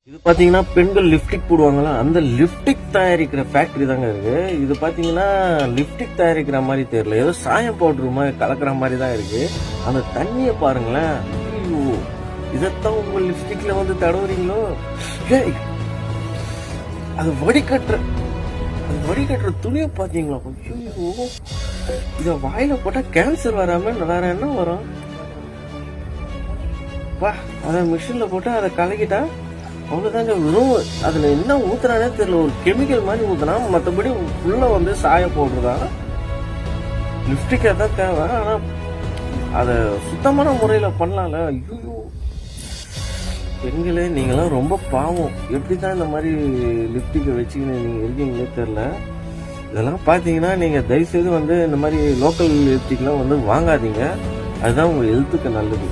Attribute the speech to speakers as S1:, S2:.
S1: இது பாத்தீங்கன்னா பெண்கள் லிப்டிக் போடுவாங்களா, அந்த லிப்டிக் தயாரிக்கிற ஃபேக்டரி தாங்க இருக்கு. இது பாத்தீங்கன்னா லிப்டிக் தயாரிக்கிற மாதிரி தெரியல, ஏதோ சாயம் பவுடர் மாதிரி கலக்கிற மாதிரி தான் இருக்கு. அந்த தண்ணியை பாருங்களேன். ஐயோ, இதைத்தான் உங்க லிப்டிக்ல வந்து தடவுறீங்களோ? ஏய், அது வடிகட்டுற துணியை பாத்தீங்களா? ஐயோ, இத வாயில போட்டா கேன்சர் வராம வேற என்ன வரும்? வா, அதை மிஷின்ல போட்டு அதை கலக்கிட்டா அவ்வளவுதாங்க. வெறும் அதுல என்ன ஊத்துறானே தெரியல, ஒரு கெமிக்கல் மாதிரி ஊத்துனா, மற்றபடி உள்ள வந்து சாய போடுறதான். லிப்டிக் தான் தேவை, ஆனா அத சுத்தமான முறையில பண்ணலாம்ல. ஐயோ, பெண்களே நீங்களாம் ரொம்ப பாவம். எப்படிதான் இந்த மாதிரி லிப்டிக்கை வச்சுக்கின்னு நீங்க இருக்கீங்களே தெரியல. இதெல்லாம் பாத்தீங்கன்னா நீங்க தயவுசெய்து வந்து இந்த மாதிரி லோக்கல் லிப்டிக்லாம் வந்து வாங்காதீங்க. அதுதான் உங்க ஹெல்த்துக்கு நல்லது.